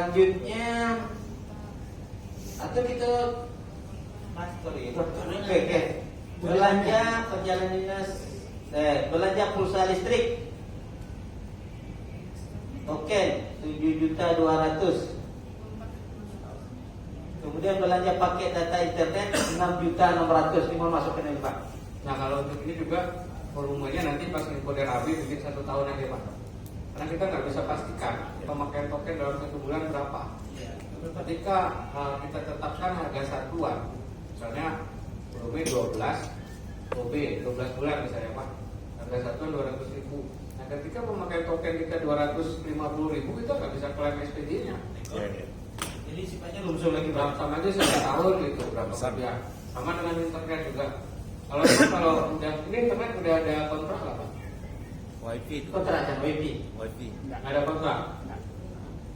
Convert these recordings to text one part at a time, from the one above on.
Selanjutnya atau kita oke. Belanja perjalanan dinas, belanja pulsa listrik. Token 7.200.000. Kemudian belanja paket data internet 6.600.000. Ini mau masukin ini Pak. Nah kalau untuk ini juga volumenya nanti pas info dari AB mungkin 1 tahun aja Pak. Karena kita nggak bisa pastikan pemakaian token dalam 1 bulan berapa. Ketika kita tetapkan harga satuan, misalnya volume 12, OB 12 bulan misalnya Pak, harga satuan 200.000. Nah ketika pemakaian token kita 250.000, kita nggak bisa klaim SPG-nya. Jadi sifatnya lumsur lagi Pak. Sama aja 1 tahun gitu berapa ya. Sama dengan internet juga. Kalau udah ini internet udah ada kontrak nggak Pak? Wifi itu. Kontrak aja wifi. Wifi. Nggak ada kontrak.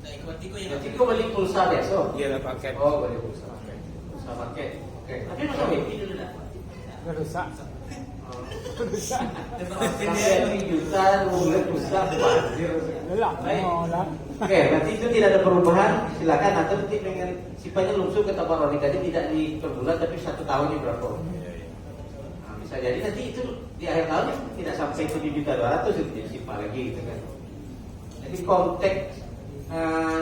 Jadi kau beli pulsa biasa. Iya, ada paket. Oh beli pulsa. Pulsa paket. Oke. Tapi masa wifi dulu dah. Rusak. Sampai juta mulai pulsa banjir. Lelah. Oke, berarti itu tidak ada perubahan. Silakan atau nanti pengen sifatnya lumsur kata Pak Roni tadi tidak di per bulan tapi 1 tahunnya berapa? Nah, bisa jadi nanti itu di akhir tahun tidak sampai 7.200.000 itu jadi sifat lagi gitu kan. Jadi konteks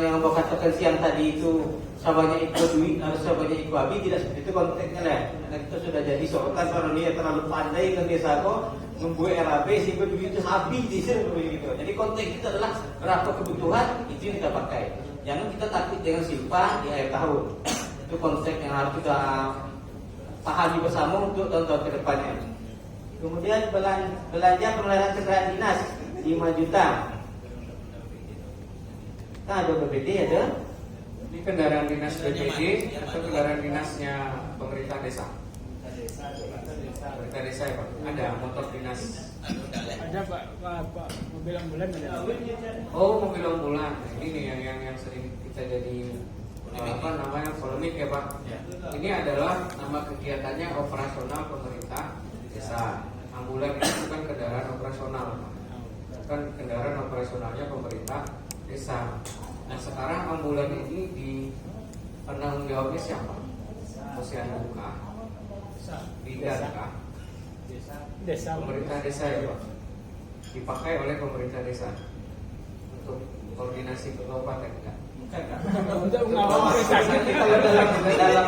yang mau katakan siang tadi itu sabanya ikut duit harus sabanya ikut abi tidak seperti itu konteksnya lah. Karena kita sudah jadi sorotan Pak Roni yang terlalu pandai ke desa kok membuat RAB sehingga duit itu habis di sini begitu. Jadi konteks kita adalah berapa kebutuhan itu yang kita pakai. Jangan kita takut dengan silpa di akhir tahun. Itu konsep yang harus kita pahami bersama untuk tahun-tahun ke depannya. Kemudian belanja pemeliharaan kendaraan dinas 5 juta. Nah, ada BPD ada. Ini kendaraan dinas BPD atau kendaraan dinasnya pemerintah desa? Pemerintah desa ya Pak. Ada motor dinas. Ada Pak mobil ambulan ada. Oh mobil ambulan. Ini nih yang sering kita jadi apa namanya polemik ya Pak. Ini adalah nama kegiatannya operasional pemerintah desa. Ambulan ini bukan kendaraan operasional, bukan kendaraan operasionalnya pemerintah desa. Nah sekarang ambulan ini di penanggung jawabnya siapa? Posyandu kah? Bidan kah? Desa. Pemerintah desa ya Pak. Dipakai oleh pemerintah desa untuk koordinasi ke kabupaten enggak? Untuk mengawal Nanti kalau dalam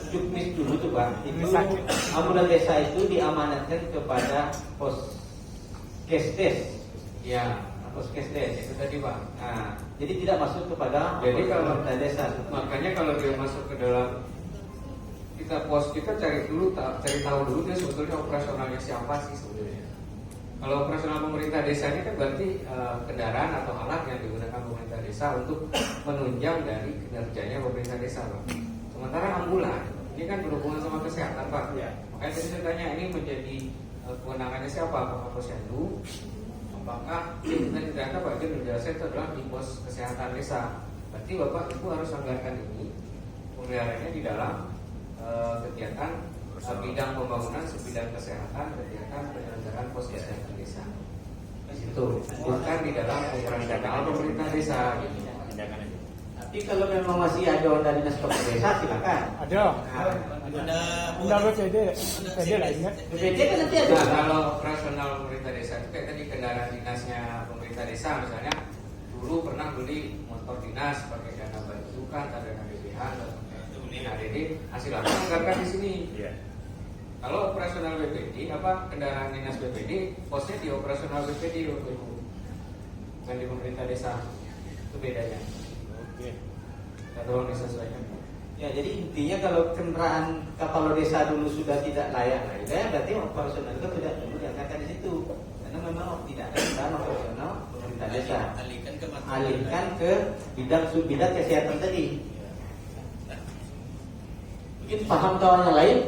juknis dulu tuh Pak, itu ambulan desa itu diamanatkan kepada Poskesdes. Ya, Poskesdes itu tadi Pak. Nah, jadi tidak masuk kepada Jadi kalau pemerintah desa. makanya kalau dia masuk ke dalam kita cari tahu dulu dia sebetulnya operasionalnya siapa sih sebetulnya. Kalau operasional pemerintah desa ini kan berarti kendaraan atau alat yang digunakan pemerintah desa untuk menunjang dari kinerjanya pemerintah desa Pak. Sementara ambulan ini kan berhubungan sama kesehatan Pak. Ya. Makanya tadi saya tanya ini menjadi kewenangannya siapa? Apakah Posyandu? Apakah tadi ternyata Pak Jun menjelaskan itu adalah di pos kesehatan desa. Berarti Bapak Ibu harus anggarkan ini pemeliharaannya di dalam kegiatan bidang pembangunan, sebidang kesehatan, kegiatan penyelenggaraan pos kesehatan desa. Itu bukan di dalam anggaran dana pemerintah desa. Gitu. Tapi kalau memang masih ada onda dinas kepala desa silakan. Ada. Ada BPD lah ingat. BPD kan nanti ada. Nah, kalau operasional pemerintah desa itu kayak tadi kendaraan dinasnya pemerintah desa misalnya dulu pernah beli motor dinas pakai dana bantu kan, dana BPH atau ini ADD, hasil anggarkan di sini. Iya. Kalau operasional BPD apa kendaraan dinas BPD posnya di operasional BPD waktu itu, bukan di pemerintah desa. Itu bedanya. Oke. Kita tolong disesuaikan. Ya, jadi intinya kalau kendaraan kapal desa dulu sudah tidak layak lagi, berarti operasional itu tidak perlu diangkatkan di situ, karena memang tidak ada kendaraan operasional pemerintah desa. Alihkan ke bidang kesehatan tadi. Mungkin paham kawan yang lain?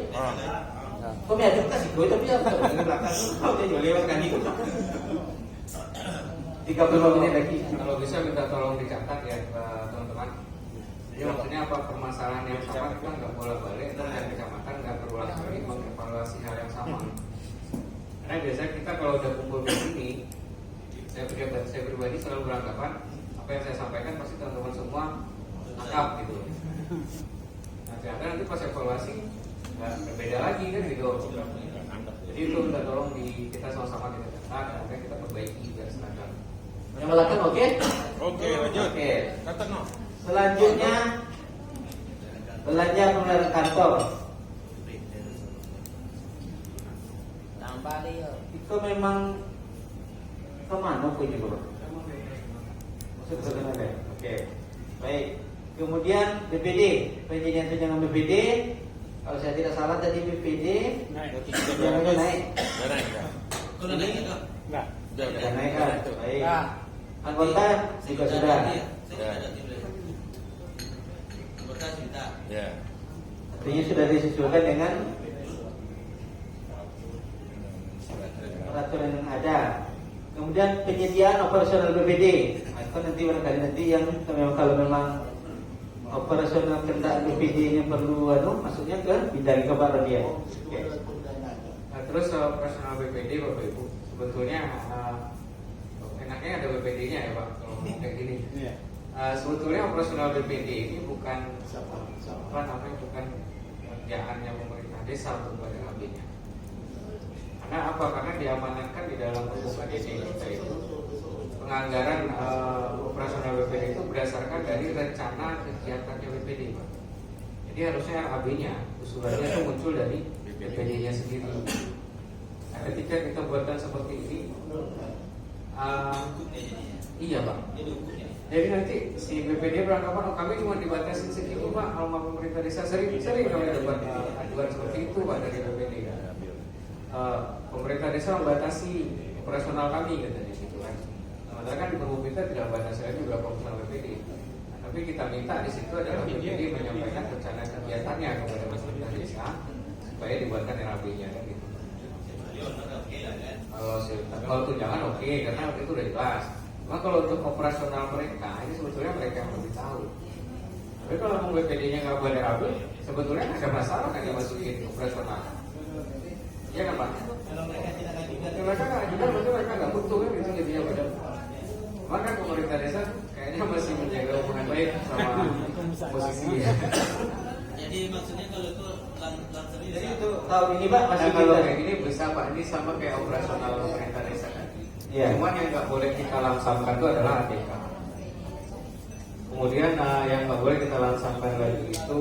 Kok ada kasih gue tapi apa? Di belakang kau dia lewat kan itu. 35 menit lagi. Kalau bisa minta tolong dicatat ya teman-teman. Jadi maksudnya apa permasalahan yang sama kita nggak bolak-balik dan yang kecamatan nggak berulang kali mengevaluasi hal yang sama. Karena biasanya kita kalau udah kumpul begini, saya pribadi selalu beranggapan apa yang saya sampaikan pasti teman-teman semua pas evaluasi nggak berbeda lagi kan gitu. Jadi itu minta tolong kita sama-sama kita catat, kemudian kita perbaiki biar seragam. Menyamakan oke? Oke, lanjut. Oke. Kata no. Selanjutnya belanja pengeluaran kantor. Tambah dia. Itu memang kemana punya bro? Maksud bagaimana? Oke. Baik. Kemudian BPD, penjadian tunjangan BPD. Kalau saya tidak salah tadi BPD Naik. tunjangannya naik. Udah naik ya? Kalau naik itu Enggak. Sudah naik kan? Baik. Nah, Anggota juga sudah. Saya tidak ada tim lain. Anggota cerita. Ya. Artinya sudah disesuaikan dengan peraturan yang ada. Kemudian penyediaan operasional BPD. Nah, itu nanti barangkali nanti yang kalau memang operasional kendaraan BPD-nya perlu maksudnya ke bidang kepada dia. Oke. Nah, terus operasional BPD Bapak Ibu, sebetulnya enaknya ada BPD-nya ya Pak, kalau kayak gini. Iya. Sebetulnya operasional BPD ini bukan apa namanya, bukan kerjaannya pemerintah desa untuk bayar AB-nya. Karena apa? Karena diamanatkan di dalam pembukaan DD kita itu penganggaran operasional BPD itu berdasarkan dari rencana kegiatannya BPD Pak. Jadi harusnya RAB-nya usulannya itu muncul dari BPD-nya sendiri. Nah, ketika kita buatkan seperti ini, iya Pak. Jadi nanti si BPD beranggapan, oh kami cuma dibatasi segitu Pak, kalau mau pemerintah desa sering kami dapat aduan seperti itu Pak dari BPD kan. Pemerintah desa membatasi operasional kami katanya gitu kan. Sementara kan di Perhub kita tidak membatasi lagi berapa operasional BPD. Nah, tapi kita minta di situ adalah BPD menyampaikan rencana kegiatannya kepada pemerintah desa supaya dibuatkan RAB-nya kan gitu. Kalau tunjangan oke, karena itu udah jelas. Cuma kalau untuk operasional mereka, ini sebetulnya mereka yang lebih tahu. Tapi kalau mau BPD-nya nggak buat RAB, sebetulnya nggak ada masalah kan dimasukin operasional. Iya kan Pak? Kalau mereka tidak akan juga. Mereka nggak juga, berarti mereka nggak butuh kan itu jadinya pada. Maka pemerintah desa kayaknya masih menjaga hubungan baik sama posisinya. Jadi maksudnya kalau itu langsung Jadi itu tahun ini Pak masih Nah, kalau kita kayak gini bisa Pak, ini sama kayak operasional pemerintah desa kan. Iya. Cuman yang nggak boleh kita langsungkan itu adalah ATK. Kemudian yang nggak boleh kita langsungkan lagi itu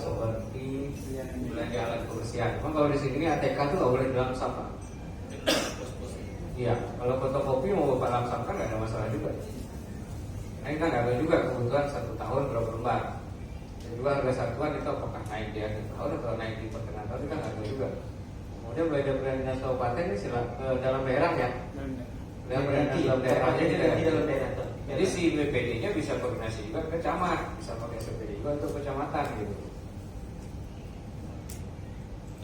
seperti belanja alat kebersihan. Cuma kalau di sini ATK itu nggak boleh dilangsung Pak. Iya, kalau fotokopi mau Bapak langsungkan nggak ada masalah juga. Nah, kita nggak tahu juga kebutuhan 1 tahun berapa lembar. Dan juga harga satuan itu apakah naik di akhir tahun atau naik di pertengahan tahun, kita nggak tahu juga. Kemudian belanja dinas kabupaten ini dalam daerah ya. Belanja dalam daerah aja di dalam daerah. Jadi si BPD-nya bisa koordinasi juga ke camat, bisa pakai SPD juga untuk kecamatan gitu.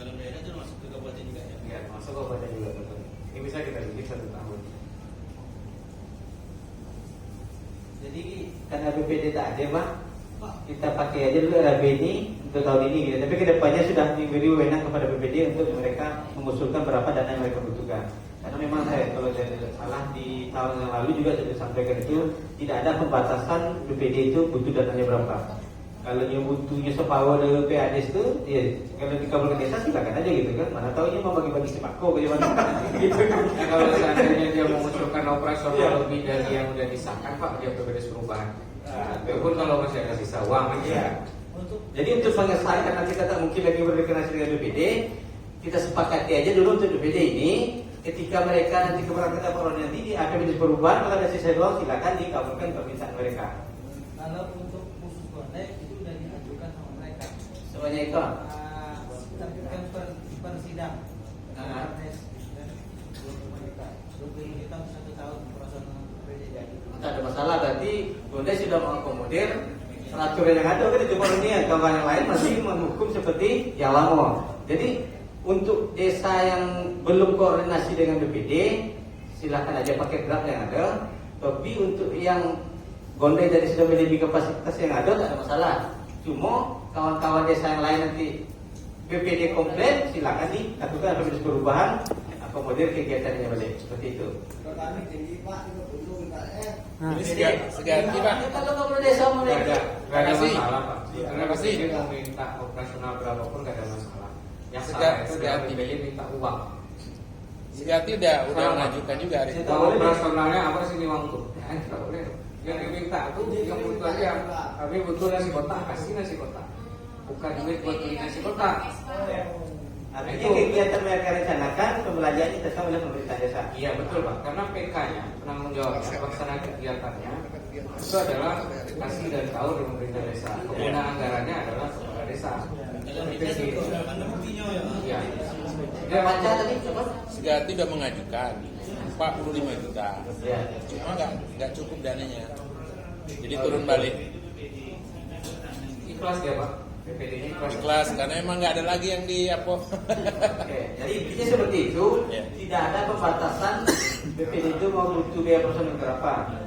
dalam daerah itu masuk ke kabupaten juga ya. Iya, masuk kabupaten juga betul. Ini bisa kita bikin 1 tahun. Jadi karena BPD tak ada Pak, kita pakai aja dulu RAB ini untuk tahun ini gitu. Tapi kedepannya sudah diberi wewenang kepada BPD untuk mereka mengusulkan berapa dana yang mereka butuhkan. Karena memang kalau saya tidak salah di tahun yang lalu juga sudah sampaikan itu tidak ada pembatasan BPD itu butuh dananya berapa. Kalau yang butuhnya separuh dari PAD itu, ya kalau di kabupaten desa silakan aja gitu kan. Mana tahu ini mau bagi-bagi sembako bagaimana gitu kan. Nah, kalau seandainya dia mengusulkan operasional lebih dari yang udah disahkan Pak, dia BPD perubahan. Walaupun kalau masih ada sisa uang aja. Iya. Jadi untuk pengesahan karena kita tak mungkin lagi berkoordinasi dengan BPD, kita sepakati aja dulu untuk BPD ini. Ketika mereka nanti keberangkatan orang nanti di APBD perubahan, kalau ada sisa uang silakan dikabulkan permintaan mereka. kalau untuk khusus bonek itu sudah diajukan sama mereka. Semuanya itu. Terbitkan per sidang. Nah. Belum kita 1 tahun operasional BPD jadi. Tak ada masalah, berarti Bunda sudah mengakomodir peraturan yang ada kan itu baru ini kawan yang lain masih menghukum seperti yang lama. Jadi untuk desa yang belum koordinasi dengan BPD silakan aja pakai draft yang ada. Tapi untuk yang gondel dari sudah melebihi kapasitas yang ada tak ada masalah. Cuma kawan-kawan desa yang lain nanti BPD komplain silakan dilakukan apabila perubahan akomodir kegiatannya balik seperti itu. Kami tinggi Pak, itu belum Ini Sugati Pak. Kalau kepala desa mau Nggak ada Makasih. masalah Pak. Karena Makasih. dia mau minta operasional berapapun nggak ada masalah. Yang Sugati. salah itu adalah PBJ minta uang. Sugati udah Sama. ngajukan juga hari itu. Kalau operasionalnya apa sih ini uang tuh? Ya, nggak boleh. Yang diminta tuh yang butuh aja. Kami butuh nasi kotak, kasih nasi kotak. Bukan duit buat beli nasi kotak. Artinya kegiatan mereka rencanakan pembelanjaan ditanggung oleh pemerintah desa. Iya betul Pak. Karena PK-nya penanggung jawabnya pelaksana kegiatannya itu adalah kasih dan tahu di pemerintah desa. Penggunaan anggarannya adalah kepala desa. Iya. Dia baca tadi coba. Sugati udah mengajukan 45 juta. Ya. Cuma nggak cukup dananya. Jadi turun balik. Ikhlas ya Pak. PPD-nya ikhlas. Ikhlas karena emang nggak ada lagi yang di apa. Oke, jadi intinya seperti itu. Ya. Tidak ada pembatasan BPD itu mau butuh biaya personil berapa. Nah,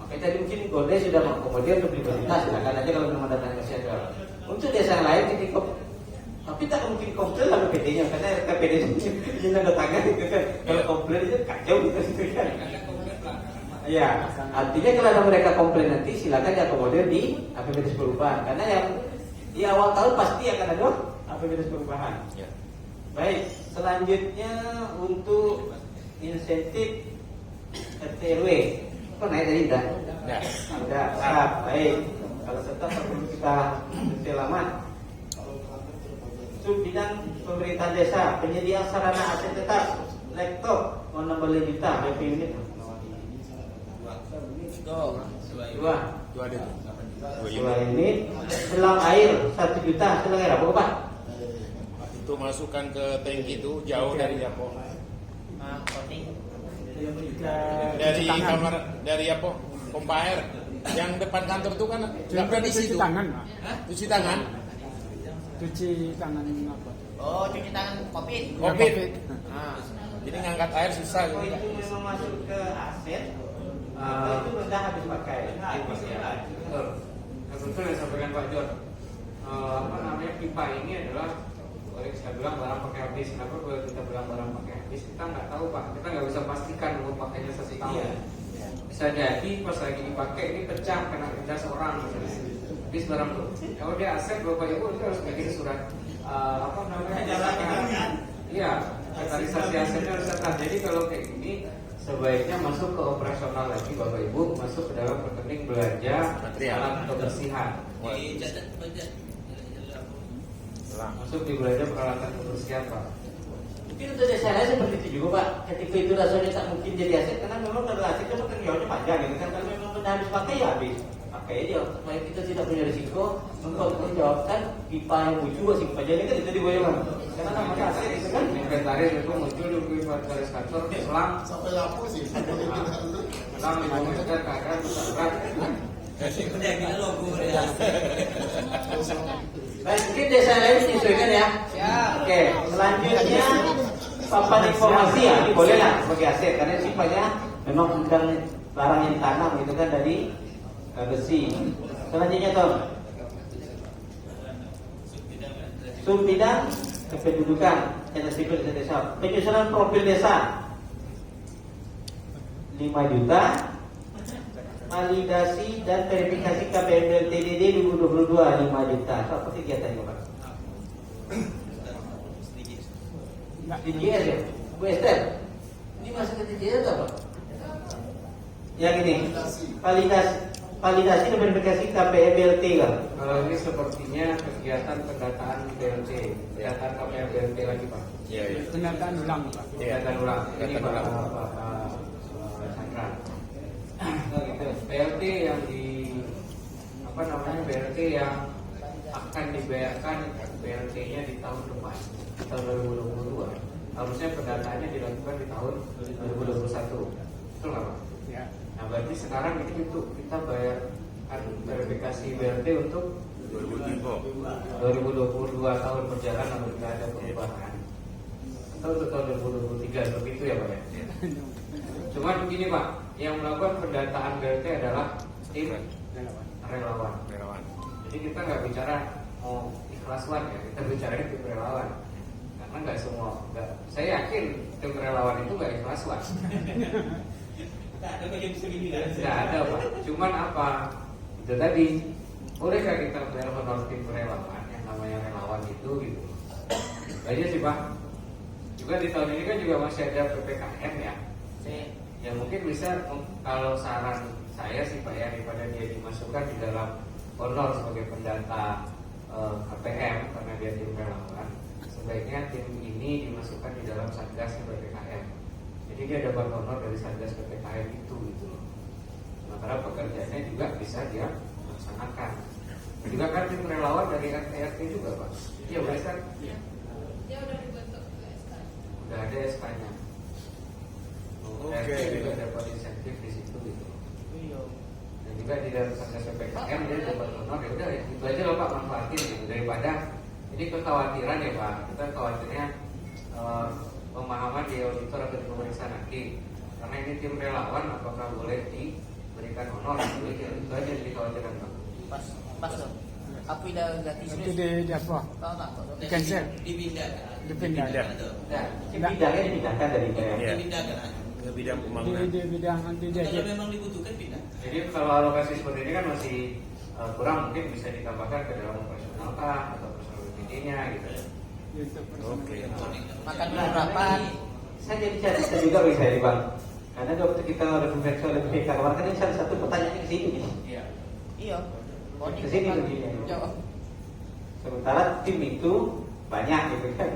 makanya tadi mungkin Golde sudah mengakomodir untuk prioritas. Silakan aja kalau memang datanya masih ada. Untuk desa yang lain ketika tapi tak mungkin komplain lah BPD-nya karena KPD itu tanda tangan gitu kan. Kalau komplain itu kacau gitu kan. Iya, artinya kalau ada mereka komplain nanti silakan diakomodir di APBD perubahan karena yang di awal tahun pasti akan ada APBD perubahan. Ya. Baik, selanjutnya untuk insentif RT RW. Kok naik tadi enggak? Ya. Sudah, siap. Baik. Kalau tetap perlu kita selamat. Sub bidang pemerintah desa, penyediaan sarana aset tetap, laptop, mau 16 juta, berapa unit? Dua. Dua ada tuh. Dua unit. Selang air 1 juta, selang air apa Pak? Itu masukkan ke tangki itu jauh dari apa? Dari kamar dari apa? Pompa air. Yang depan kantor itu kan nggak pernah di cuci situ. tangan, Pak. Cuci tangan. Cuci tangan apa? Oh, cuci tangan COVID. Covid. Covid. Nah, jadi ngangkat air susah Kalau gitu. itu memang masuk ke aset, atau itu sudah habis pakai. Betul. Betul yang disampaikan Pak John. Apa namanya pipa ini adalah boleh saya bilang barang pakai habis. Kenapa kalau kita bilang barang pakai habis? Kita nggak tahu Pak. Kita nggak bisa pastikan umur pakainya 1 tahun. Iya. Bisa jadi pas lagi dipakai ini pecah kena jas orang misalnya. Habis barang tuh. Kalau dia aset Bapak Ibu itu harus bikin surat apa namanya? Iya. Inventarisasi asetnya harus tetap. Jadi kalau kayak gini sebaiknya masuk ke operasional lagi Bapak Ibu, masuk ke dalam rekening belanja Material. alat kebersihan. Dicatat budget. Masuk di belanja peralatan kebersihan Pak. Mungkin untuk desa lain seperti itu juga Pak. Ketika itu rasanya tak mungkin jadi aset karena memang kalau aset itu kan jauhnya panjang gitu kan. Kalau memang benar habis pakai ya habis. Pakai dia supaya kita tidak punya risiko menjawabkan pipa yang bocor simpan jadi kan itu digoyang. Karena namanya aset itu kan. Inventaris itu muncul di inventaris kantor selang Sampai lapor sih. selang 5 meter ke atas berat. Udah gila logo ya. Baik, mungkin desa lain menyesuaikan ya. Siap. Oke, selanjutnya papan informasi ya, ini boleh lah sebagai aset karena sifatnya memang bukan barang yang tanam gitu kan dari besi. Selanjutnya Tom, sub bidang kependudukan catatan sipil desa, penyusunan profil desa 5 juta, validasi dan verifikasi KPM TDD 2022 5 juta. Itu apa kegiatannya Pak? TJS ya? Bu Esther, ini masuk ke TJS atau apa? Yang ini, validasi dan verifikasi KPM BLT kan? Kalau ini sepertinya kegiatan pendataan BLT, pendataan KPM BLT lagi Pak. Iya, iya. Pendataan ulang, Pak. Pendataan ulang. Ini Pendataan Pak ulang. Chandra. Nah, gitu. BLT yang di apa namanya BLT yang akan dibayarkan BLT-nya di tahun depan, tahun 2022. Harusnya pendataannya dilakukan di tahun 2021. Betul nggak Pak? Ya. Nah berarti sekarang ini untuk kita bayar verifikasi BLT untuk 2022 tahun perjalanan tidak ada perubahan. Atau untuk tahun 2023 begitu ya Pak ya? Cuma begini Pak, yang melakukan pendataan BLT adalah tim relawan. Relawan. Jadi kita nggak bicara mau ikhlasan ya, kita bicara tim relawan. Nah, karena nggak semua, saya yakin tim relawan itu nggak ikhlas lah. Tak ada yang bisa dibilang. Nggak ada Pak. Cuman apa? Itu tadi, bolehkah kita bayar honor tim relawan yang namanya relawan itu gitu? Aja sih Pak. Juga di tahun ini kan juga masih ada PPKM ya. Ya mungkin bisa, kalau saran saya sih Pak ya, daripada dia dimasukkan di dalam honor sebagai pendata KPM karena dia tim relawan, sebaiknya tim ini dimasukkan di dalam satgas PPKM. Jadi dia dapat honor dari satgas PPKM itu gitu loh. Sementara pekerjaannya juga bisa dia laksanakan. Juga kan tim relawan dari RT juga Pak. Iya benar kan? Dia udah dibentuk SK. Udah ada SK-nya. Oke. RT juga dapat insentif di situ gitu. Iya. Dan juga di dalam satgas PPKM dia dapat honor, ya udah itu aja loh Pak, manfaatin gitu. Daripada ini kekhawatiran ya Pak, kita khawatirnya pemahaman di auditor atau di pemeriksa nanti, karena ini tim relawan apakah boleh diberikan honor, itu aja yang dikhawatirkan Pak. Pas dong. Api dah ganti Itu di apa? Tahu tak? Di cancel. Dipindahkan. Dipindah. Nah, bidangnya dipindahkan dari PM. Iya. Dipindahkan aja. Ke bidang Di pembangunan. bidang Kalau dijajah. memang dibutuhkan pindah. Jadi kalau alokasi seperti ini kan masih kurang, mungkin bisa ditambahkan ke dalam operasional kah atau personal BPD-nya gitu. Oke. Makan dulu berapa? Saya jadi cerita juga bagi saya Bang. Karena waktu kita ada konversi oleh BPK kemarin kan ini salah satu pertanyaannya ke sini nih. Iya. Iya. Ke sini begini. Jawab. Sementara tim itu banyak gitu kan.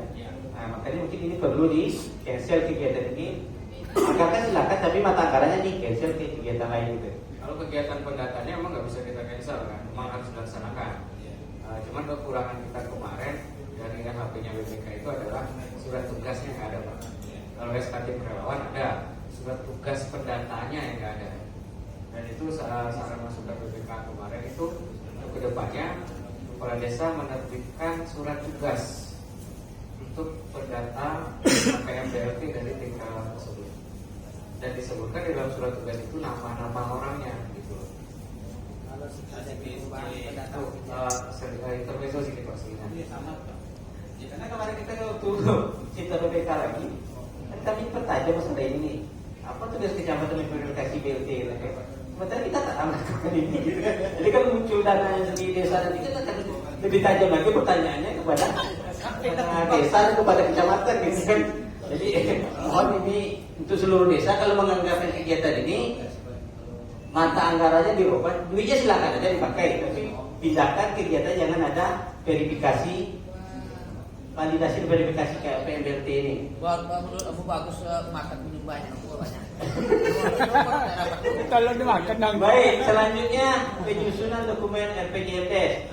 Nah, makanya mungkin ini perlu di cancel kegiatan ini. Anggarkan silakan, tapi mata anggarannya di cancel ke kegiatan lain gitu. Kalau kegiatan pendatanya emang nggak bisa kita cancel kan, memang harus dilaksanakan. Cuman kekurangan kita kemarin dari HP-nya BPK itu adalah surat tugasnya nggak ada Pak. Kalau SKT relawan ada, surat tugas pendatanya yang nggak ada. Dan itu saran masukan BPK kemarin itu untuk kedepannya kepala desa menerbitkan surat tugas untuk pendata KPM BLT dari tim relawan tersebut. Dan disebutkan di dalam surat tugas itu nama-nama orangnya gitu. Kalau ada perubahan pendatang. Intermezzo sedikit Pak Sina. Ini sama Pak. Ya, karena kemarin kita waktu cerita BPK lagi, kan kami pertajam masalah ini nih. Apa tugas kecamatan implementasi BLT gitu kan? Sementara kita tak melakukan ini gitu kan. Jadi kan muncul dana di desa nanti kan akan lebih tajam lagi pertanyaannya kepada desa dan kepada kecamatan gitu kan. Jadi mohon ini untuk seluruh desa kalau menganggarkan kegiatan ini mata anggarannya dirubah, duitnya silakan aja dipakai, tapi pindahkan kegiatan jangan ada verifikasi, validasi dan verifikasi kayak PMBLT ini. Menurut Abu bagus makan minum banyak, banyak. Kalau dimakan dong. Baik, selanjutnya penyusunan dokumen RPJMDes.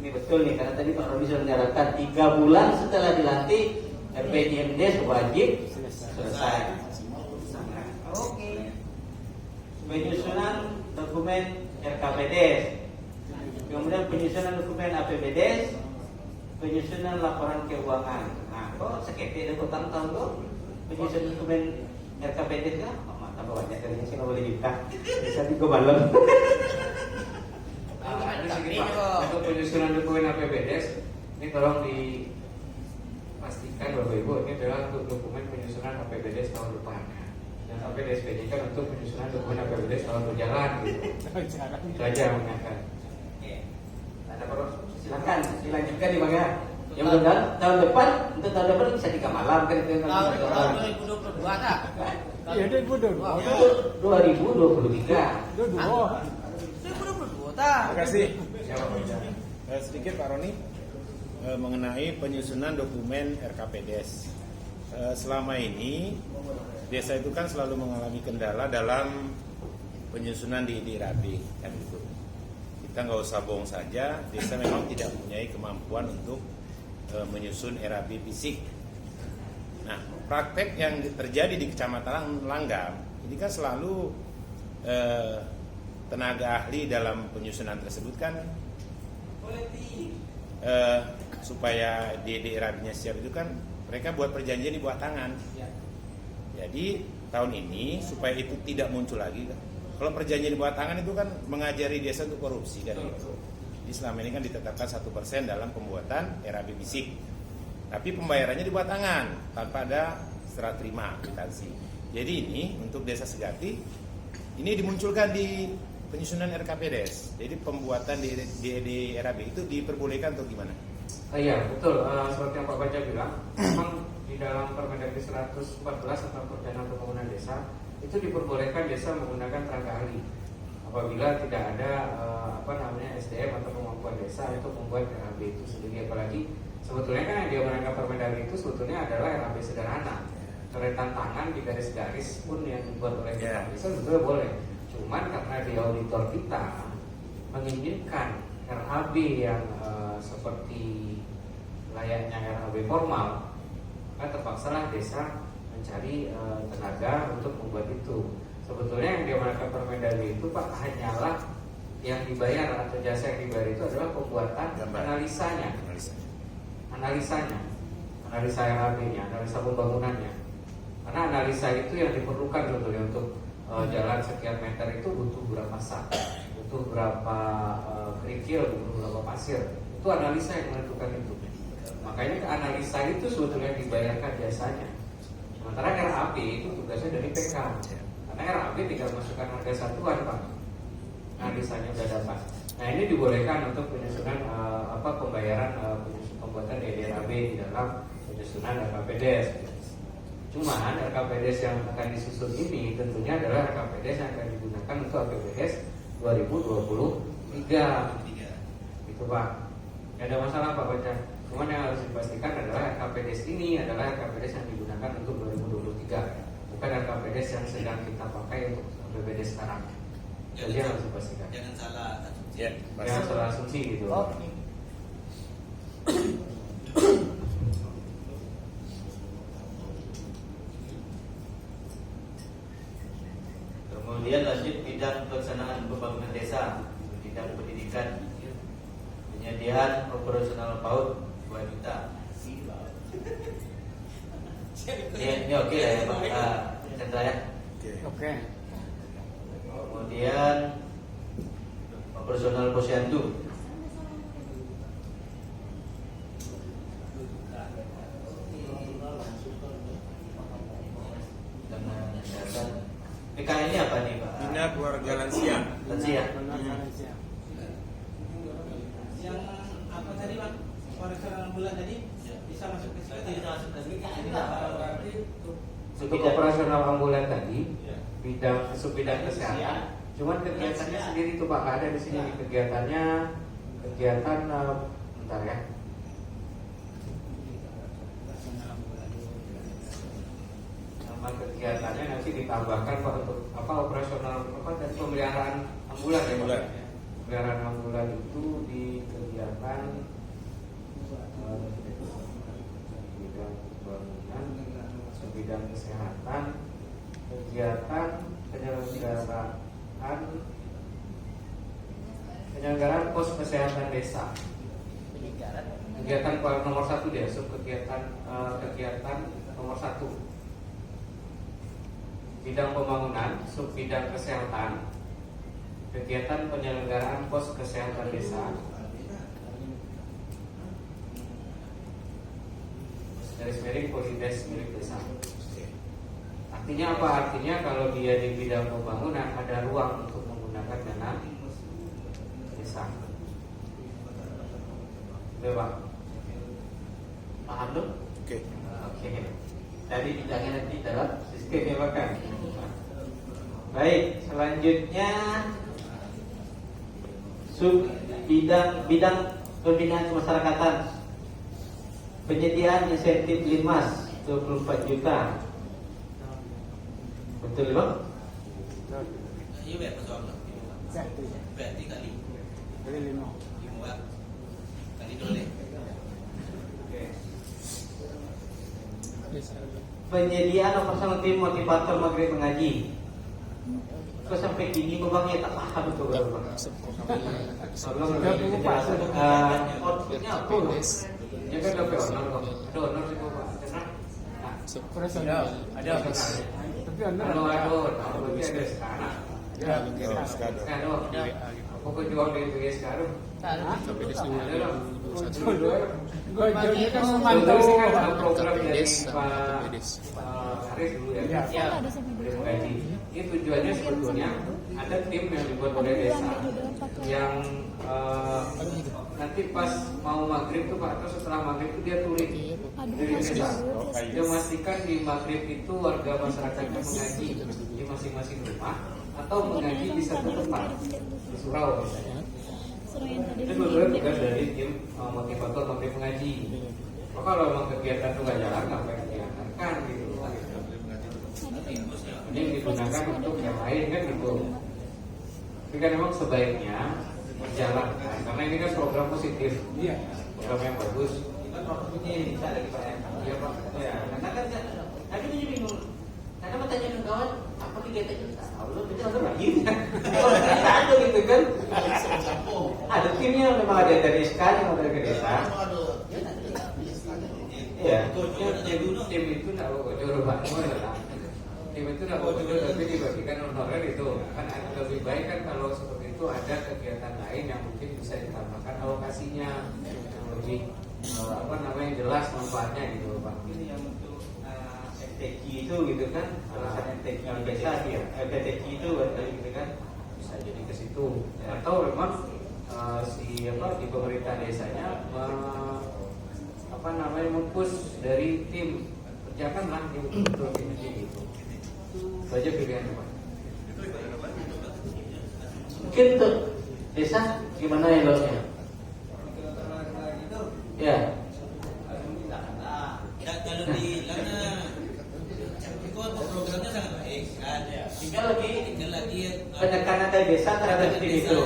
Ini betul nih, karena tadi Pak Robi sudah menyarankan 3 bulan setelah dilantik RPJMDes wajib selesai. Oke. Penyusunan dokumen RKPDes, kemudian penyusunan dokumen APBDes, penyusunan laporan keuangan. Nah, kok sekete ada tahun kok penyusunan dokumen RKPDes kan? Tambah banyak dari sini nggak boleh buka. Bisa 3 malam. Ini sedikit Pak, untuk penyusunan dokumen APBDes ini tolong dipastikan Bapak Ibu, ini adalah untuk dokumen penyusunan APBDes tahun depan. Dan APBDes kan untuk penyusunan dokumen APBDes tahun berjalan gitu. Itu aja yang mengingatkan. Ada perlu silakan dilanjutkan di mana? Ya mudah-mudahan tahun depan, untuk tahun depan bisa 3 malam kan itu. Tahun 2022 tak? Iya, dia bodoh. 2023. Bodoh. 2022 tak? Terima kasih. Siapa Pak? Sedikit Pak Roni mengenai penyusunan dokumen RKPDes. Selama ini desa itu kan selalu mengalami kendala dalam penyusunan di RAB kan gitu. Kita nggak usah bohong saja, desa memang tidak mempunyai kemampuan untuk menyusun RAB fisik. Nah, praktek yang terjadi di Kecamatan Langgam ini kan selalu tenaga ahli dalam penyusunan tersebut kan supaya di RAB-nya siap itu kan mereka buat perjanjian di bawah tangan. Jadi tahun ini supaya itu tidak muncul lagi, kalau perjanjian di bawah tangan itu kan mengajari desa untuk korupsi kan gitu. Jadi selama ini kan ditetapkan 1% dalam pembuatan RAB fisik. Tapi pembayarannya di bawah tangan tanpa ada serah terima kwitansi. Jadi ini untuk Desa Segati ini dimunculkan di penyusunan RKPDes. Jadi pembuatan di RAB itu diperbolehkan atau gimana? Iya betul, seperti yang Pak Baca bilang, memang di dalam Permendagri 114 tentang perencanaan pembangunan desa itu diperbolehkan desa menggunakan tenaga ahli apabila tidak ada SDM atau kemampuan desa untuk membuat RAB itu sendiri. Apalagi sebetulnya kan yang dia menangkap Permendagri itu sebetulnya adalah RAB sederhana, coretan tangan di garis-garis pun yang dibuat oleh kita desa sebetulnya boleh. Cuman karena di auditor kita menginginkan RAB yang seperti layaknya RAB formal, maka terpaksalah desa mencari tenaga untuk membuat itu. Sebetulnya yang dia menangkap Permendagri itu Pak hanyalah yang dibayar atau jasa yang dibayar itu adalah pembuatan analisanya, analisa RAB-nya, analisa pembangunannya. Karena analisa itu yang diperlukan sebetulnya untuk jalan sekian meter itu butuh berapa sak, butuh berapa kerikil, butuh berapa pasir. Itu analisa yang menentukan itu. Makanya analisa itu sebetulnya dibayarkan jasanya. Sementara RAB itu tugasnya dari PK. Karena RAB tinggal masukkan harga satuan Pak. Analisanya sudah dapat. Nah ini dibolehkan untuk penyusunan pembayaran pembuatan RAB di dalam penyusunan RKPDes. Cuman RKPDes yang akan disusun ini tentunya adalah RKPDes yang akan digunakan untuk APBDes 2023. Itu Pak. Tidak ada masalah Pak Baca. Cuman yang harus dipastikan adalah RKPDes ini adalah RKPDes yang digunakan untuk 2023, bukan RKPDes yang sedang kita pakai untuk APBDes sekarang. Jadi harus dipastikan. Jangan salah asumsi. Jangan salah asumsi gitu. Kemudian lanjut bidang pelaksanaan pembangunan desa, bidang pendidikan, penyediaan operasional PAUD 2 juta. Ini oke lah ya Pak Chandra ya. Oke. Kemudian operasional posyandu. PKN ini apa nih Pak? Bina Keluarga Lansia. Lansia. Yang apa tadi Pak? Operasional bulan tadi bisa masuk ke situ. Bisa masuk ke situ. Ini berarti Untuk operasional ambulan tadi, bidang subbidang kesehatan. Cuman kegiatannya sendiri tuh Pak, nggak ada di sini kegiatannya, kegiatan bentar ya. Nama kegiatannya nanti ditambahkan Pak untuk operasional dan pemeliharaan ambulan ya Pak. Pemeliharaan ambulan itu di kegiatan bidang pembangunan, bidang kesehatan, kegiatan penyelenggaraan pos kesehatan desa. Kegiatan nomor 1 dia, kegiatan nomor 1. Bidang pembangunan, sub bidang kesehatan, kegiatan penyelenggaraan pos kesehatan desa. Garis miring Polides milik desa. Artinya apa? Artinya kalau dia di bidang pembangunan ada ruang untuk menggunakan dana desa. Oke Pak. Paham dong? Oke. Oke. Tadi bidangnya nanti dalam sistemnya makan. Baik, selanjutnya sub bidang pembinaan kemasyarakatan, penyediaan insentif Linmas 24 juta. Betul Bang? Iya bayar persoalan. Berarti kali 5 kali dollar. Penyediaan operasional tim motivator maghrib mengaji. Kok sampai gini Bang ya tak paham betul Bang. Outputnya apa? Ya kan ada honor kok. Ada honor sih Pak. Operasional ada apa? Tapi Kalau ada sekarang. ada. Ada. pejuang di PSK sekarang. Ada lah. Gojolnya kan Dulu memantau. sih kan ada program dari Pak Haris dulu ya. Ya. Beri mengaji. Ini tujuannya sebetulnya ada tim yang dibuat oleh desa yang nanti pas mau maghrib tuh Pak atau setelah maghrib itu dia touring dari desa. Dia memastikan di maghrib itu warga masyarakatnya mengaji di masing-masing rumah atau mengaji di satu tempat di surau misalnya. Itu sebetulnya tugas dari tim motivator maghrib mengaji. Oh, kalau memang kegiatan itu nggak jalan, ngapain diadakan gitu. Ini digunakan untuk yang lain kan gitu. Tapi kan memang sebaiknya berjalan karena ini kan program positif, program yang bagus. Kan waktunya bisa lagi Pak ya. Iya Pak. Ya, karena kan tadi tuh bingung. Karena mau tanya ke kawan, apa kegiatannya? Allah itu ada lagi. Kalau kita ada gitu kan. Ada timnya memang ada dari SK yang ada dari desa. Ya, tim itu tidak bocor Pak. Tim itu tidak bocor tapi dibagikan honorer itu. Kan lebih baik kan kalau seperti itu ada kegiatan lain yang mungkin bisa ditambahkan alokasinya yang lebih jelas manfaatnya gitu Pak. Ini yang untuk FTQ itu gitu kan, alasan FTQ desa ya, FTQ itu gitu kan, Bisa jadi ke situ. Atau memang di pemerintah desanya mempush dari tim kerjakanlah yang betul tim gitu. Itu aja pilihannya Pak. mungkin tuh desa gimana ya lotnya? Ya, Kalau di karena itu programnya sangat baik kan. tinggal lagi ya, penekanan dari desa terhadap tim itu.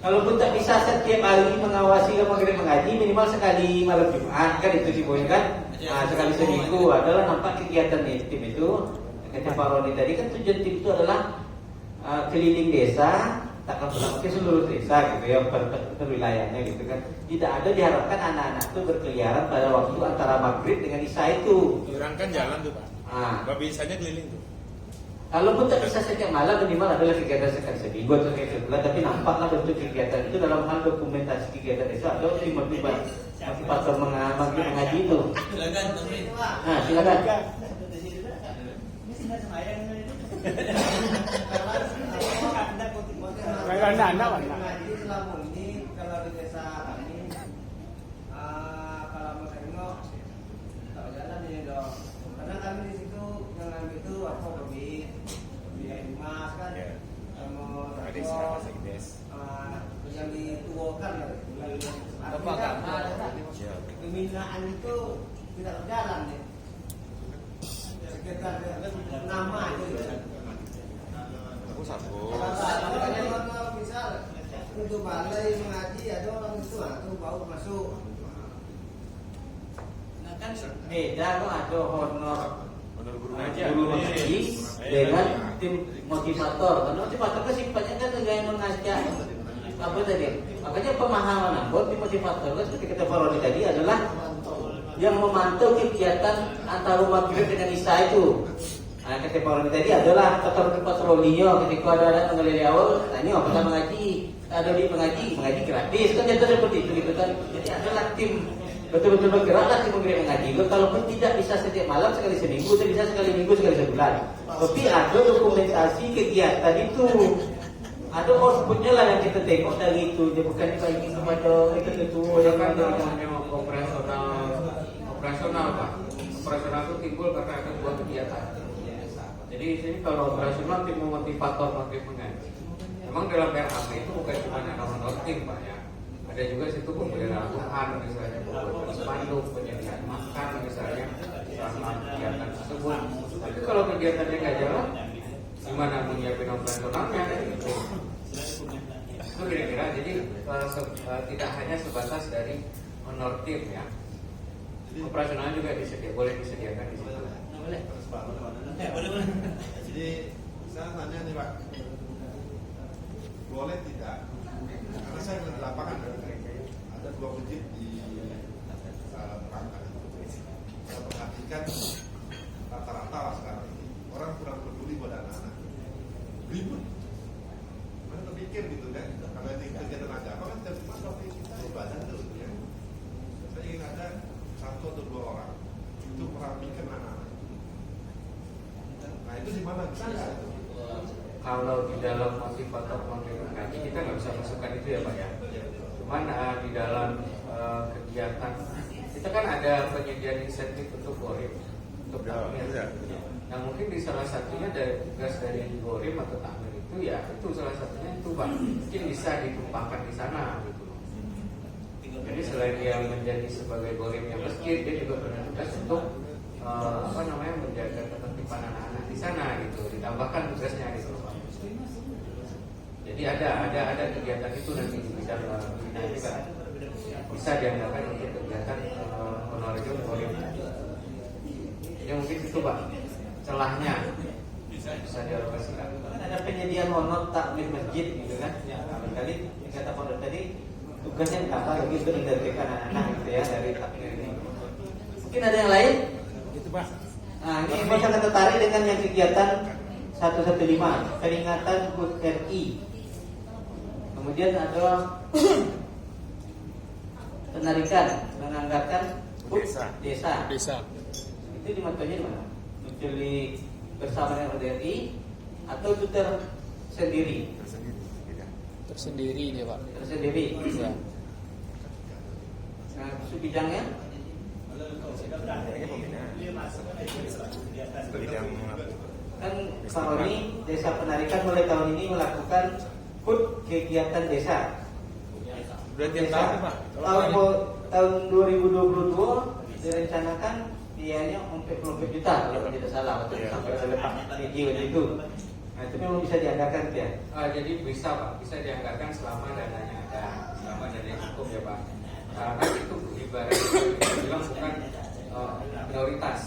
Kalaupun tak bisa setiap hari mengawasi maghrib mengaji minimal sekali malam Jumat kan itu sih poin kan. Nah, sekali seminggu adalah nampak kegiatan di tim itu. Kata Pak Roni tadi kan tujuan tim itu adalah keliling desa, takkan pulang ke seluruh desa gitu ya, per wilayahnya gitu kan. Tidak ada diharapkan anak-anak itu berkeliaran pada waktu antara maghrib dengan isya itu. Orang kan jalan tuh Pak. Babi isanya keliling tuh. Kalaupun tak bisa setiap malam minimal adalah kegiatan sekali seminggu atau sekali sebulan, tapi nampaklah bentuk kegiatan itu dalam hal dokumentasi kegiatan itu atau motivator mengaji itu. silakan Tommy. Nah, silakan. Kayak anak-anak mana? Ngaji selama ini kalau di desa kami kalau mau tengok tak jalan ya dong. Karena kami di situ yang ngambil itu apa beli emas kan, mau Ada istilah bahasa Inggris. yang dituakan ya. Bapak agama. Pembinaan itu tidak berjalan ya. Sekitar nama itu. Aku satu. Kalau misal untuk balai mengaji ada orang itu tuh baru masuk. Nah kan Beda kok ada honor Menurut guru guru mengaji dengan tim motivator. Karena motivator kan sifatnya kan gaya mengajak. Apa tadi? Makanya pemahaman buat tim motivator kan seperti kata Pak Roni tadi adalah yang memantau kegiatan antara maghrib dengan isya itu. Nah, kata Pak Roni tadi adalah patrolinya ketika ada anak mengelili awal, tanya apa mengaji, ada di mengaji gratis kan jatuh seperti itu gitu kan. Jadi adalah tim betul-betul bergeraklah tim mengaji. Kalaupun tidak bisa setiap malam sekali seminggu, tidak bisa sekali minggu sekali sebulan. Tapi ada dokumentasi kegiatan itu. Ada outputnya lah yang kita tengok dari itu. Dia bukan dibagi kepada itu Itu kan namanya operasional Pak. Operasional itu timbul karena ada sebuah kegiatan. Jadi di sini kalau operasional tim motivator maghrib mengaji. Memang dalam RHP itu bukan cuma ada honor tim Pak ya. Ada juga situ pembelian Al-Quran misalnya, pembuatan spanduk, penyediaan makan misalnya, selama kegiatan tersebut. Tapi kalau kegiatannya nggak jalan, gimana menyiapkan operasionalnya? Gitu. Itu kira-kira. Jadi tidak hanya sebatas dari honor tim ya. Operasional juga boleh disediakan di situ. boleh. Jadi saya tanya nih Pak, boleh tidak? Karena saya di lapangan ada 2 masjid di Merangka. Saya perhatikan rata-rata sekarang ini orang kurang peduli pada anak-anak. Ribut. Mana terpikir gitu kan? Kalau tinggal kalau di dalam motif atau konten kaji kita nggak bisa masukkan itu ya Pak ya. Cuman di dalam kegiatan kita kan ada penyediaan insentif untuk gorim, untuk takmir. Nah mungkin di salah satunya dari tugas dari gorim atau takmir itu ya itu salah satunya itu Pak, mungkin bisa ditumpahkan di sana gitu. Jadi selain dia menjadi sebagai gorimnya masjid, dia juga bertugas untuk menjaga ketertiban anak-anak di sana gitu, ditambahkan tugasnya gitu. Jadi ada kegiatan itu nanti di bidang pembina juga bisa diandalkan untuk kegiatan honorarium gorim. Jadi mungkin itu Pak celahnya bisa dialokasikan. Ada penyediaan honor takmir masjid gitu kan? Ya, kali kata Pondok tadi tugasnya apa lagi untuk mendapatkan anak-anak gitu ya dari takmir ini. Mungkin ada yang lain? Itu Pak. Nah, ini saya sangat tertarik dengan yang kegiatan 115 peringatan HUT RI. Kemudian ada penarikan menganggarkan HUT desa. Itu dimatunya di mana? Muncul di bersama dengan RI atau itu tersendiri? Tersendiri dia Pak. Tersendiri. Ya. Nah, isu bidangnya? Kan Pak Roni, Desa Penarikan mulai tahun ini melakukan HUT kegiatan desa. Udah tiap tahun Pak. Tahun 2022 direncanakan biayanya sampai 20 juta kalau tidak salah waktu sampai oleh Pak Didi waktu itu. Nah itu memang bisa dianggarkan ya? Jadi bisa Pak, bisa dianggarkan selama dananya ada, selama dananya cukup ya Pak. Karena itu ibaratnya kita bilang bukan prioritas.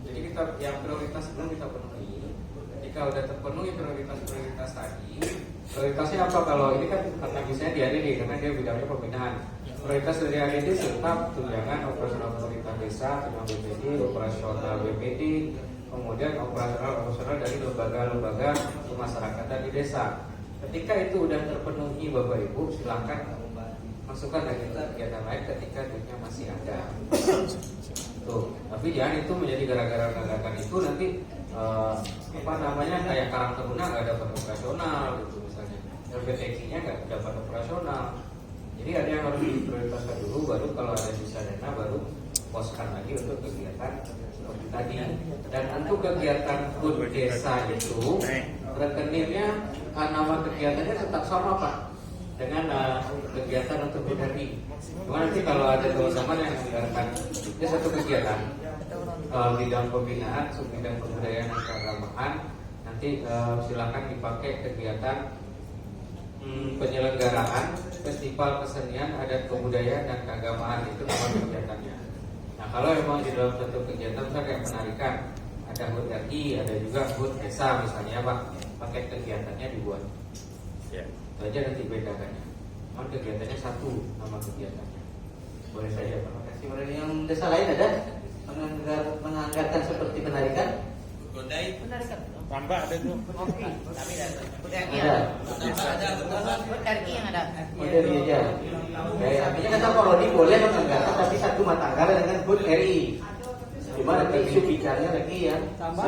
Jadi kita yang prioritas belum kita penuhi. Jika udah terpenuhi prioritas tadi, prioritasnya apa? Kalau ini kan karena misalnya di ADD karena dia bidangnya pembinaan. Prioritas dari ADD serta tunjangan operasional pemerintah desa, tunjangan BPD, operasional BPD, kemudian operasional dari lembaga-lembaga kemasyarakatan di desa. Ketika itu udah terpenuhi Bapak Ibu, silakan masukkan lagi kegiatan lain ketika duitnya masih ada. Tuh, tapi jangan itu menjadi gara-gara gagakan itu nanti kayak Karang Taruna nggak dapat operasional gitu misalnya, LPTK-nya nggak dapat operasional. Jadi ada yang harus diprioritaskan dulu, baru kalau ada sisa dana baru poskan lagi untuk kegiatan seperti tadi. Dan untuk kegiatan HUT desa itu rekenirnya nama kegiatannya tetap sama Pak dengan kegiatan untuk HUT RI. Cuma nanti kalau ada teman-teman yang menganggarkan ini satu kegiatan bidang pembinaan, subbidang kebudayaan dan keagamaan, nanti silakan dipakai kegiatan penyelenggaraan festival kesenian adat kebudayaan dan keagamaan, itu nama kegiatannya. Nah kalau memang di dalam satu kegiatan misalnya kayak penarikan ada HUT RI, ada juga HUT desa misalnya Pak, pakai kegiatannya dibuat. Ya. Itu aja nanti bedakannya. Memang kegiatannya satu nama kegiatannya. Boleh saja Pak. Terima kasih. Boleh yang desa lain ada menganggarkan seperti penarikan? Gondai. Tambah ada tuh. Oke. Tapi Ada. HUT RI yang ada. Oh dari aja. Oke, artinya kata Pak Roni boleh menganggarkan tapi satu mata anggaran dengan HUT RI. Cuma nanti isu bicaranya lagi ya.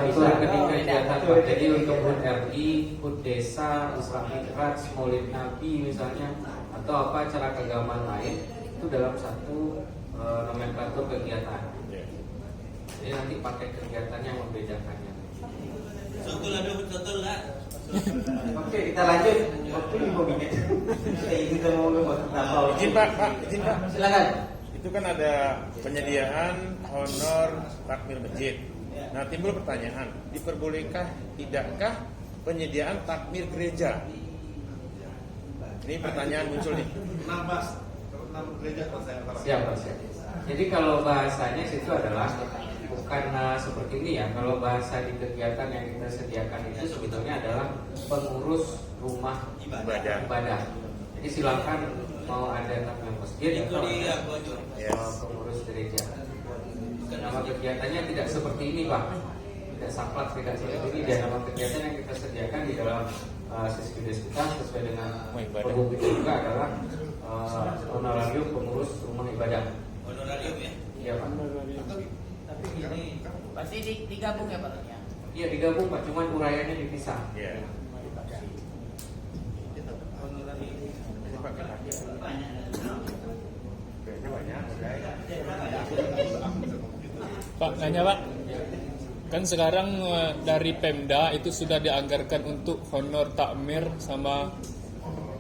Itu rekening kegiatan Pak. Jadi untuk HUT RI, HUT desa, Islam Mi'raj, Maulid Nabi misalnya, atau apa acara keagamaan lain itu dalam satu nomenklatur kegiatan. Jadi nanti pakai kegiatannya membedakannya. Betul lah. Oke, kita lanjut. Waktu 5 menit. Saya kita mau berapa? Izin Pak, izin Pak. Silakan. Itu kan ada penyediaan honor takmir masjid. Nah timbul pertanyaan, diperbolehkah tidakkah penyediaan takmir gereja? Ini pertanyaan muncul nih. 6 gereja kalau saya Siap. Jadi kalau bahasanya situ adalah bukan seperti ini ya. Kalau bahasa di kegiatan yang kita sediakan itu sebetulnya adalah pengurus rumah ibadah. Jadi silakan mau ada takmir masjid atau ada pengurus gereja. Nama kegiatannya tidak seperti ini Pak, tidak saklek, tidak seperti ini. Dan nama kegiatan yang kita sediakan di dalam siswides kita sesuai dengan pergub itu juga adalah honorarium pengurus rumah ibadah. Honorarium ya? Iya Pak. Tapi ini pasti digabung ya Pak? Iya digabung Pak, cuman uraiannya dipisah. Iya. Pak, nanya Pak. Kan sekarang dari Pemda itu sudah dianggarkan untuk honor takmir sama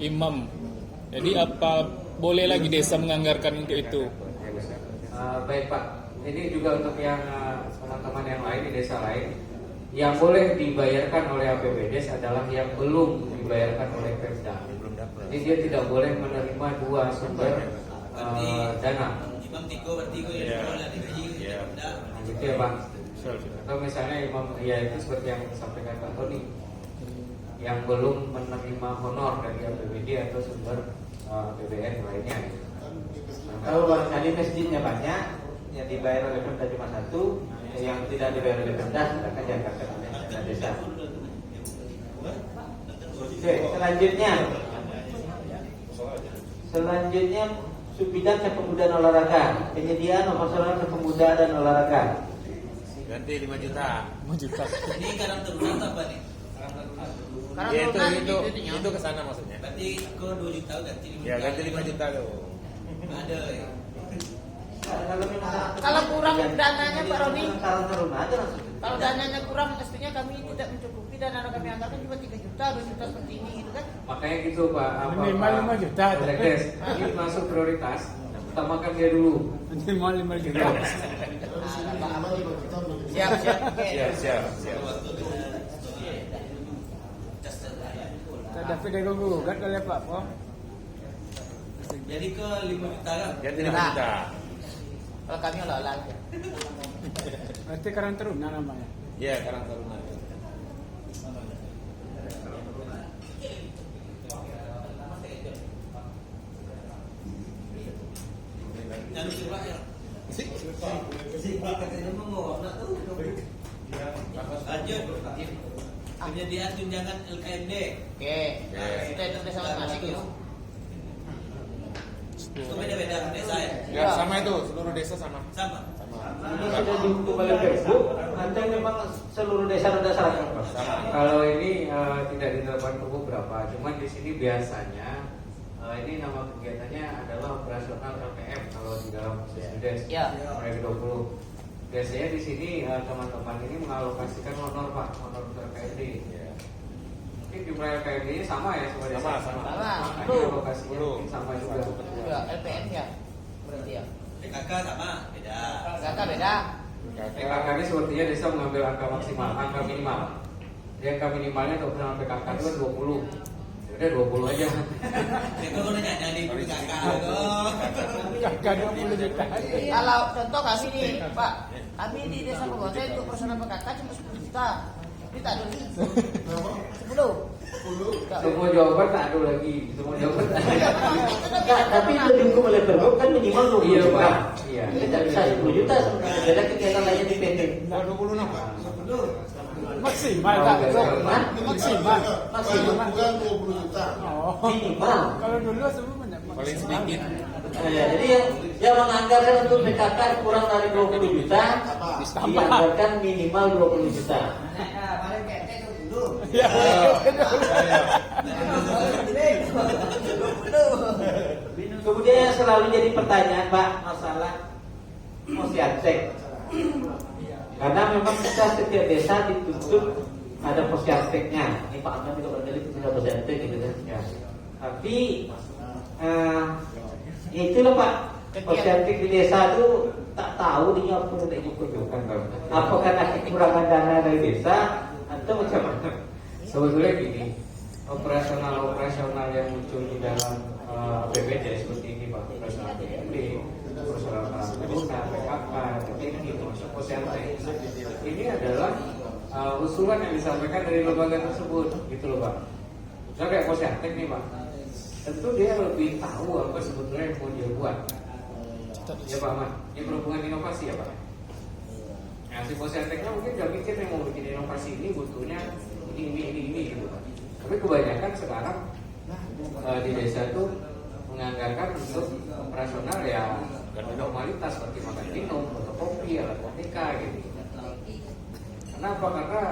imam. Jadi apa boleh lagi desa menganggarkan untuk itu? Baik Pak, ini juga untuk yang teman-teman yang lain di desa lain, yang boleh dibayarkan oleh APBDes adalah yang belum dibayarkan oleh Pemda. Jadi dia tidak boleh menerima dua sumber dana. Imam Tiko berarti gue yang boleh digaji tidak. Gitu ya Pak. Atau misalnya imam, ya itu seperti yang disampaikan Pak Tony, yang belum menerima honor dari APBD atau sumber APBN lainnya. Kalau barangkali masjidnya banyak yang dibayar oleh Pemda cuma satu, yang tidak dibayar oleh Pemda silakan dianggarkan oleh dana desa. Oke, selanjutnya Subbidang Kepemudaan Olahraga, penyediaan operasional kepemudaan dan olahraga. Ganti 5 juta. 5 juta. Ini Karang Taruna apa nih? Ya, itu ke sana maksudnya. Berarti ke 2 juta ganti 5 juta. Ya, ganti 5 juta loh. Ada ya. Kalau kurang dananya Pak Roni, Karang Taruna aja langsung. kalau dananya kurang, mestinya kami tidak mencukupi dan yang kami anggarkan cuma 3 juta, 2 juta seperti ini gitu kan? Makanya gitu Pak. Minimal 5 juta. Des, ini masuk prioritas. Utamakan dia dulu. Minimal 5 juta. Siap. Siap. Tapi dia gugat oleh Pak Pom. Jadi ke 5 juta kan? Ganti 5 juta. Kalau kami olah-olah aja. Berarti Karang Taruna namanya. Ya, Karang Taruna. Jangan lupa ya. Lanjut. Penyediaan tunjangan LKMD. Oke, kita itu desa masing-masing yuk. Itu beda-beda desa ya? Ya, sama itu, seluruh desa sama. Sama. Ini sudah dihukum oleh Facebook atau memang seluruh desa sudah seragam? Kalau ini tidak ditetapkan ke beberapa, cuman di sini biasanya ini nama kegiatannya adalah operasional LPM kalau di dalam Sisdes Ya. Proyek 20. Biasanya di sini teman-teman ini mengalokasikan honor Pak, honor LKMD. Mungkin jumlah LKMD-nya sama ya semua desa? Sama. Makanya alokasinya mungkin sama juga. Ya, LPM ya. Berarti ya. PKK sama, beda. Kakak beda. PKK ini sepertinya desa mengambil angka maksimal, angka minimal. Dia angka minimalnya untuk penerimaan PKK itu kan 20. Udah 20 aja. Itu kalau nanya di PKK dong. Kakak 20 juta. Kalau contoh kami nih, Pak, kami di desa Pegose untuk personal PKK cuma 10 juta. Ini tak ada lagi. 10. Semua jawaban tak ada lagi. Semua jawaban tak ada. Enggak, tapi itu dihukum oleh Pergub kan minimal 20 Iya, juta. Pak. Iya. Kita bisa 10 juta beda kegiatan lainnya di PT. 20 nama. Maksimal tak? Hah? Maksimal. Maksimal. Bukan 20 juta. Oh. Minimal. Kalau dulu sebelum banyak. Paling sedikit. Jadi yang menganggarkan untuk PKK kurang dari 20 juta dianggarkan minimal 20 juta. Paling kete itu dulu. Ya. Kemudian yang selalu jadi pertanyaan Pak masalah posyantek. Karena memang kita setiap desa dituntut ada posyanteknya. Ini Pak Ahmad juga barangkali punya posyantek gitu kan. Ya. Tapi ya itulah Pak, posyantek di desa itu tak tahu dia apa yang dibutuhkan. Apakah karena kekurangan dana dari desa atau macam mana? Sebetulnya gini, operasional yang muncul di dalam APBD seperti ini Pak, operasional PMD, operasional Taruna, PKK, TKI, termasuk posyantek. Ini adalah usulan yang disampaikan dari lembaga tersebut, gitu loh Pak. Misalnya kayak posyantek nih Pak, tentu dia lebih tahu apa sebetulnya yang mau dia buat. Ya Pak Ahmad, ini berhubungan inovasi ya Pak. Nah si posyanteknya mungkin gak mikir yang mau bikin inovasi ini butuhnya ini gitu Pak. Tapi kebanyakan sekarang di desa itu menganggarkan untuk operasional ya normalitas seperti makan minum, fotokopi, alat teknika gitu. Kenapa? Karena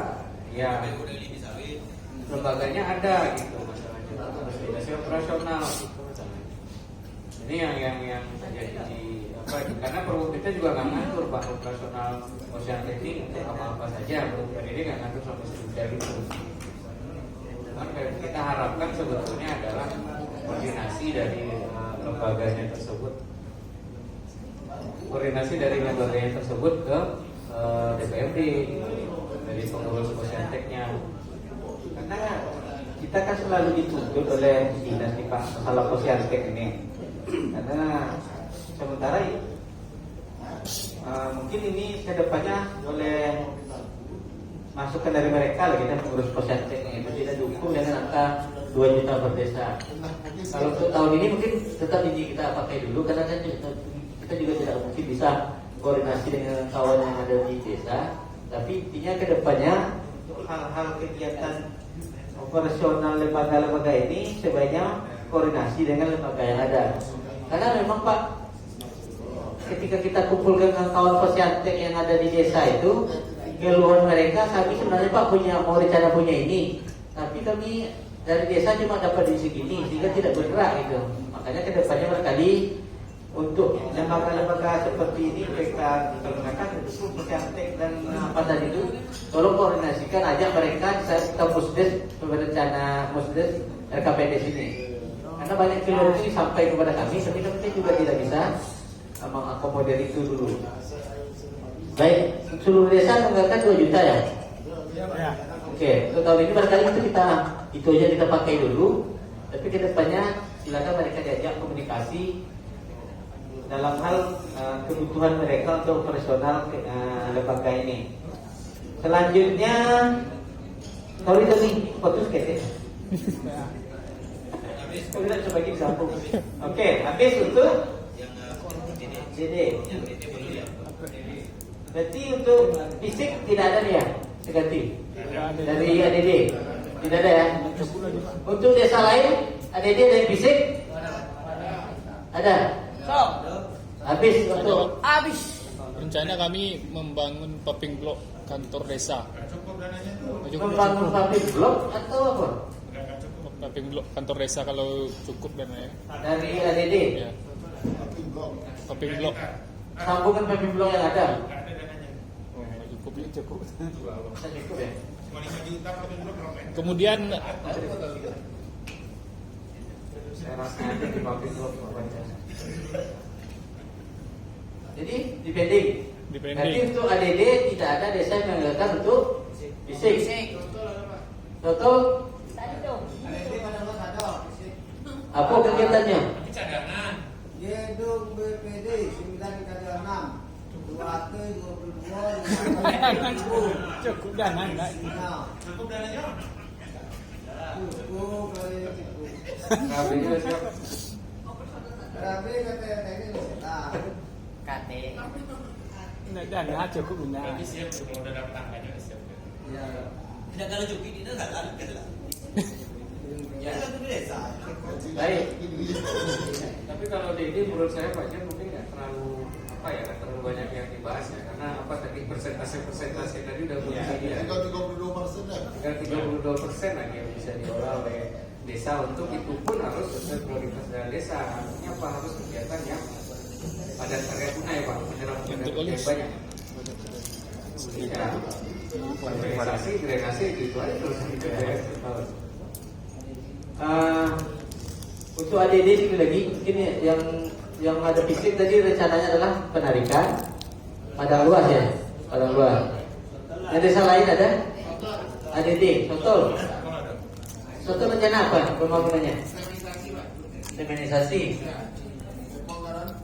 ya lembaganya ada gitu masalahnya, organisasi operasional gitu masalahnya. Ini yang jadi apa? Karena perlu kita juga nggak ngatur Pak operasional posyandu ini untuk apa saja, dan ini nggak ngatur sampai sedetail itu. Cuman kita harapkan sebetulnya adalah koordinasi dari lembaganya tersebut, ke DPRD dari pengurus posyanteknya. Karena kita kan selalu dituntut oleh dinas di masalah posyantek ini. Karena sementara mungkin ini kedepannya boleh masukan dari mereka lagi dan pengurus posyanteknya itu tidak dukung dengan angka 2 juta per desa. Kalau untuk tahun ini mungkin tetap ini kita pakai dulu karena kan kita juga tidak mungkin bisa koordinasi dengan kawan yang ada di desa. Tapi intinya kedepannya untuk hal-hal kegiatan operasional lembaga-lembaga ini sebaiknya koordinasi dengan lembaga yang ada. Karena memang Pak, ketika kita kumpulkan dengan kawan posyantek yang ada di desa itu, keluhan mereka, kami sebenarnya Pak mau rencana punya ini, tapi kami dari desa cuma dapat di segini sehingga tidak bergerak gitu. Makanya kedepannya barangkali untuk lembaga-lembaga seperti ini mereka menggunakan betul posyantek dan apa tadi itu, tolong koordinasikan ajak mereka kita musdes berencana musdes RKPDS ini. Karena banyak keluhan ini sampai kepada kami, tapi kami juga tidak bisa mengakomodir itu dulu. Baik, seluruh desa menganggarkan 2 juta ya? Oke, untuk tahun ini barangkali itu aja kita pakai dulu. Tapi kedepannya silakan mereka diajak komunikasi dalam hal kebutuhan mereka untuk operasional lembaga ini. Selanjutnya, sorry fokus kayaknya. Kita coba lagi sambung. Oke, habis untuk DD. Berarti untuk fisik tidak ada ya, ganti dari ADD tidak ada ya. Untuk desa lain ADD dan fisik ada. Habis untuk Rencana kami membangun pumping block kantor desa. membangun pabrik blok atau apa? Pumping block kantor desa kalau cukup dananya. Dari ADD. Ya. Pumping block. Sambungan pabrik blok yang ada. Oh, cukup ya, cukup. Cukup ya. Kemudian Saya rasa ada di pabrik blok baca. Jadi dipending. Jadi untuk ADD tidak ada desa yang menganggarkan untuk fisik. Total apa kegiatannya? Gedung BPD 9 kali 6 Cukup dana enggak? Cukup dananya? Cukup kali cukup. Kabelnya siapa? Berarti kata ini nah. KT. Dana cukup benar. Tapi siap kalau udah dapat angkanya siap. Iya. Tidak kalau cukup itu nggak ada. Ya kan itu desa. Baik. Tapi kalau DD menurut saya Pak Jan mungkin nggak terlalu nggak terlalu banyak yang dibahas ya, karena tadi persentase tadi udah berbeda ya. Tinggal 32% ya. Tinggal 32% lagi yang bisa diolah oleh desa. Untuk itu pun harus sesuai prioritas dari desa. Artinya apa, harus kegiatan yang pada area tunai Pak, menyerap yang banyak. Ya, organisasi, drenase gitu aja terus Untuk ADD sekali lagi mungkin yang ada fisik tadi rencananya adalah penarikan padang luas ya, padang luas. Yang desa lain ada ADD, Soto rencana apa pembangunannya? Seminisasi.